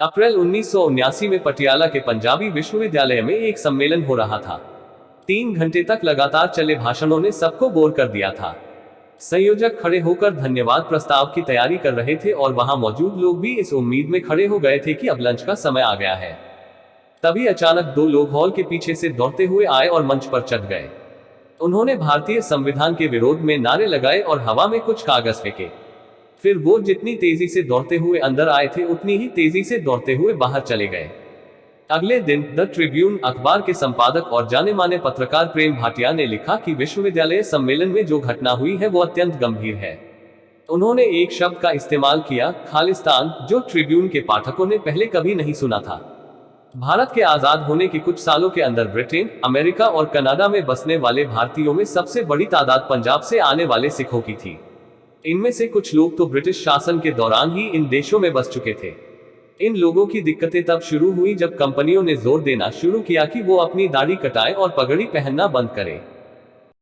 अप्रैल 1979 में पटियाला के पंजाबी विश्वविद्यालय में एक सम्मेलन हो रहा था। 3 घंटे तक लगातार चले भाषणों ने सबको बोर कर दिया था। संयोजक खड़े होकर धन्यवाद प्रस्ताव की तैयारी कर रहे थे और वहां मौजूद लोग भी इस उम्मीद में खड़े हो गए थे कि अब लंच का समय आ गया है। तभी अचानक 2 लोग हॉल के पीछे से दौड़ते हुए आए और मंच पर चढ़ गए। उन्होंने भारतीय संविधान के विरोध में नारे लगाए और हवा में कुछ कागज फेंके। फिर वो जितनी तेजी से दौड़ते हुए अंदर आए थे उतनी ही तेजी से दौड़ते हुए बाहर चले गए। अगले दिन द ट्रिब्यून अखबार के संपादक और जाने माने पत्रकार प्रेम भाटिया ने लिखा कि विश्वविद्यालय सम्मेलन में जो घटना हुई है वो अत्यंत गंभीर है। उन्होंने एक शब्द का इस्तेमाल किया, खालिस्तान, जो ट्रिब्यून के पाठकों ने पहले कभी नहीं सुना था। भारत के आजाद होने के कुछ सालों के अंदर ब्रिटेन, अमेरिका और कनाडा में बसने वाले भारतीयों में सबसे बड़ी तादाद पंजाब से आने वाले सिखों की थी। इनमें से कुछ लोग तो ब्रिटिश शासन के दौरान ही इन देशों में बस चुके थे। इन लोगों की दिक्कतें तब शुरू हुई जब कंपनियों ने जोर देना शुरू किया कि वो अपनी दाढ़ी कटाएं और पगड़ी पहनना बंद करें।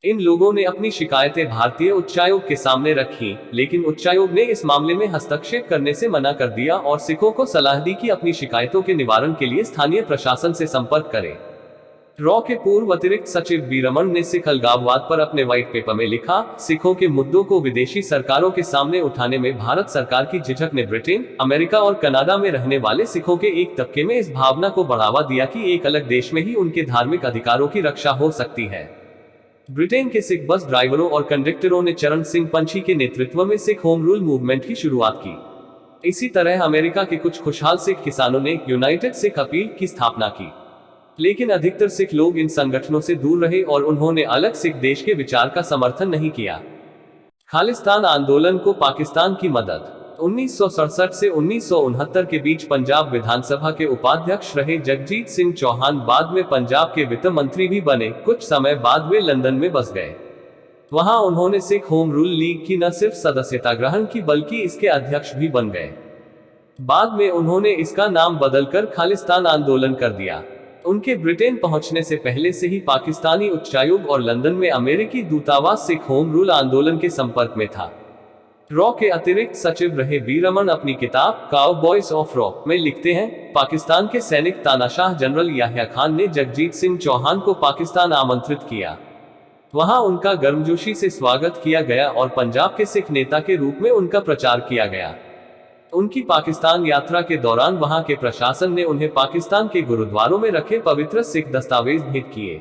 इन लोगों ने अपनी शिकायतें भारतीय उच्चायोग के सामने रखी, लेकिन उच्चायोग ने इस मामले में हस्तक्षेप करने से मना कर दिया और सिखों को सलाह दी कि अपनी शिकायतों के निवारण के लिए स्थानीय प्रशासन से संपर्क करें। रॉ के पूर्व अतिरिक्त सचिव बी रमन ने सिख अलगाववाद पर अपने व्हाइट पेपर में लिखा, सिखों के मुद्दों को विदेशी सरकारों के सामने उठाने में भारत सरकार की झिझक ने ब्रिटेन, अमेरिका और कनाडा में रहने वाले सिखों के एक तबके में इस भावना को बढ़ावा दिया कि एक अलग देश में ही उनके धार्मिक अधिकारों की रक्षा हो सकती है। ब्रिटेन के सिख बस ड्राइवरों और कंडक्टरों ने चरण सिंह पंछी के नेतृत्व में सिख होम रूल मूवमेंट की शुरुआत की। इसी तरह अमेरिका के कुछ खुशहाल सिख किसानों ने यूनाइटेड सिख अपील की स्थापना की, लेकिन अधिकतर सिख लोग इन संगठनों से दूर रहे और उन्होंने अलग सिख देश के विचार का समर्थन नहीं किया। खालिस्तान आंदोलन को पाकिस्तान की मदद। 1967 से 1969 के बीच पंजाब विधानसभा के उपाध्यक्ष रहे जगजीत सिंह चौहान बाद में पंजाब के वित्त मंत्री भी बने। कुछ समय बाद वे लंदन में बस गए। वहां उन्होंने सिख होम रूल लीग की न सिर्फ सदस्यता ग्रहण की बल्कि इसके अध्यक्ष भी बन गए। बाद में उन्होंने इसका नाम बदलकर खालिस्तान आंदोलन कर दिया। उनके ब्रिटेन पहुंचने से पहले से ही पाकिस्तानी उच्चायोग और लंदन में अमेरिकी दूतावास सिख होम रूल आंदोलन के संपर्क में था। रॉ के अतिरिक्त सचिव रहे बी रमन अपनी किताब काउबॉयज ऑफ रॉ में लिखते हैं, पाकिस्तान के सैनिक तानाशाह जनरल याह्या खान ने जगजीत सिंह चौहान को पाकिस्तान आमंत्रित किया। वहां उनका गर्मजोशी से स्वागत किया गया और पंजाब के सिख नेता के रूप में उनका प्रचार किया गया। उनकी पाकिस्तान यात्रा के दौरान वहां के प्रशासन ने उन्हें पाकिस्तान के गुरुद्वारों में रखे पवित्र सिख दस्तावेज भेंट किए।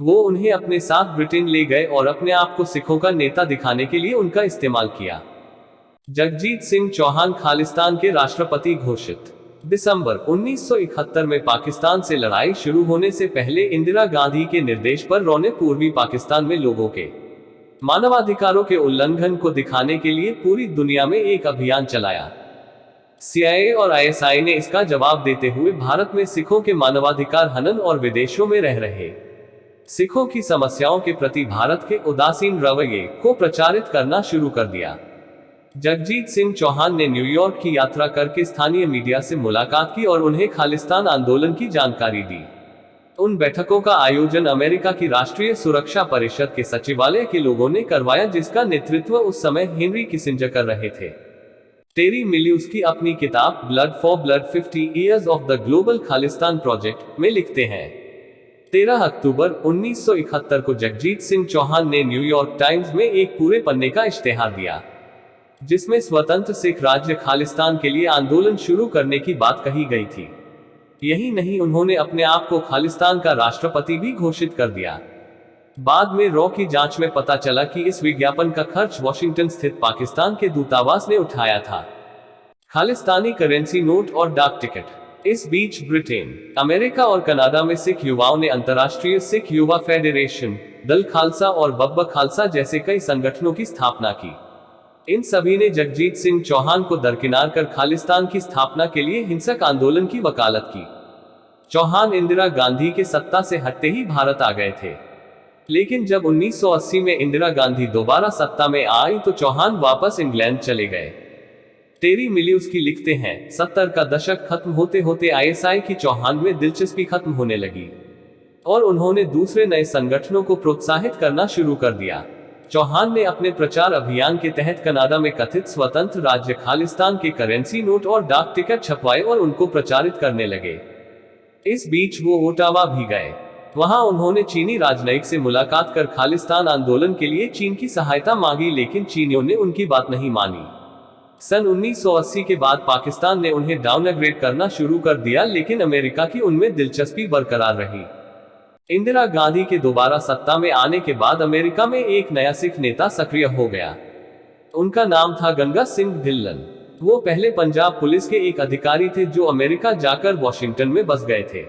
वो उन्हें अपने साथ ब्रिटेन ले गए और अपने आप को सिखों का नेता दिखाने के लिए उनका इस्तेमाल किया। जगजीत सिंह चौहान खालिस्तान के राष्ट्रपति घोषित। दिसंबर 1971 में पाकिस्तान से लड़ाई शुरू होने से पहले इंदिरा गांधी के निर्देश पर रॉ ने पूर्वी पाकिस्तान में लोगों के मानवाधिकारों के उल्लंघन को दिखाने के लिए पूरी दुनिया में एक अभियान चलाया। CIA और ISI ने इसका जवाब देते हुए भारत में सिखों के मानवाधिकार हनन और विदेशों में रह रहे सिखों की समस्याओं के प्रति भारत के उदासीन रवैये को प्रचारित करना शुरू कर दिया। जगजीत सिंह चौहान ने न्यूयॉर्क की यात्रा करके स्थानीय मीडिया से मुलाकात की और उन्हें खालिस्तान आंदोलन की जानकारी दी। उन बैठकों का आयोजन अमेरिका की राष्ट्रीय सुरक्षा परिषद के सचिवालय के लोगों ने करवाया, जिसका नेतृत्व उस समय हेनरी किसिंजर कर रहे थे। टेरी मिल्यूस की अपनी किताब blood for blood 50 Years of the Global Khalistan project में लिखते हैं, 13 अक्टूबर 1971 को जगजीत सिंह चौहान ने न्यूयॉर्क टाइम्स में एक पूरे पन्ने का इश्तेहार दिया, जिसमें स्वतंत्र सिख राज्य खालिस्तान के लिए आंदोलन शुरू करने की बात कही गई थी। यही नहीं, उन्होंने अपने आप को खालिस्तान का राष्ट्रपति भी घोषित कर दिया। बाद में रॉ की जांच में पता चला कि इस विज्ञापन का खर्च वॉशिंगटन स्थित पाकिस्तान के दूतावास ने उठाया था। खालिस्तानी करेंसी नोट और डाक टिकट। इस बीच ब्रिटेन, अमेरिका और कनाडा में सिख युवाओं ने अंतर्राष्ट्रीय सिख युवा फेडरेशन, दल खालसा और बब्बा खालसा जैसे कई संगठनों की स्थापना की। इन सभी ने जगजीत सिंह चौहान को दरकिनार कर खालिस्तान की स्थापना के लिए हिंसक आंदोलन की वकालत की। चौहान इंदिरा गांधी के सत्ता से हटते ही भारत आ गए थे, लेकिन जब 1980 में इंदिरा गांधी दोबारा सत्ता में आई तो चौहान वापस इंग्लैंड चले गए। टेरी मिल्यूस की लिखते हैं, 70 का दशक खत्म होते होते ISI की चौहान में दिलचस्पी खत्म होने लगी और उन्होंने दूसरे नए संगठनों को प्रोत्साहित करना शुरू कर दिया। चौहान ने अपने प्रचार अभियान के तहत कनाडा में कथित स्वतंत्र राज्य खालिस्तान के करेंसी नोट और डाक टिकट छपवाए और उनको प्रचारित करने लगे। इस बीच वो ओटावा भी गए। वहां उन्होंने चीनी राजनयिक से मुलाकात कर खालिस्तान आंदोलन के लिए चीन की सहायता मांगी, लेकिन चीनियों ने उनकी बात नहीं मानी। सन 1980 के बाद पाकिस्तान ने उन्हें डाउनग्रेड करना शुरू कर दिया, लेकिन अमेरिका की उनमें दिलचस्पी बरकरार रही। इंदिरा गांधी के दोबारा सत्ता में आने के बाद अमेरिका में एक नया सिख नेता सक्रिय हो गया। उनका नाम था गंगा सिंह धिल्लन। वो पहले पंजाब पुलिस के एक अधिकारी थे जो अमेरिका जाकर वॉशिंगटन में बस गए थे।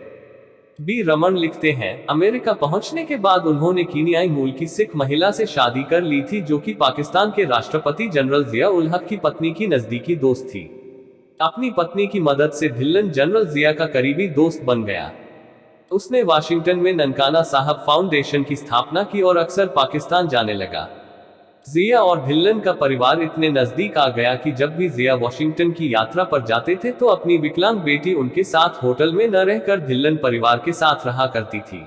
बी रमन लिखते हैं, अमेरिका पहुंचने के बाद उन्होंने कीनियाई मूल की सिख महिला से शादी कर ली थी, जो कि पाकिस्तान के राष्ट्रपति जनरल जिया उल हक की पत्नी की नजदीकी दोस्त थी। अपनी पत्नी की मदद से धिल्लन जनरल जिया का करीबी दोस्त बन गया। उसने वाशिंगटन में ननकाना साहब फाउंडेशन की स्थापना की और अक्सर पाकिस्तान जाने लगा। जिया और धिल्लन का परिवार इतने नजदीक आ गया कि जब भी जिया वॉशिंगटन की यात्रा पर जाते थे तो अपनी विकलांग बेटी उनके साथ होटल में न रहकर धिल्लन परिवार के साथ रहा करती थी।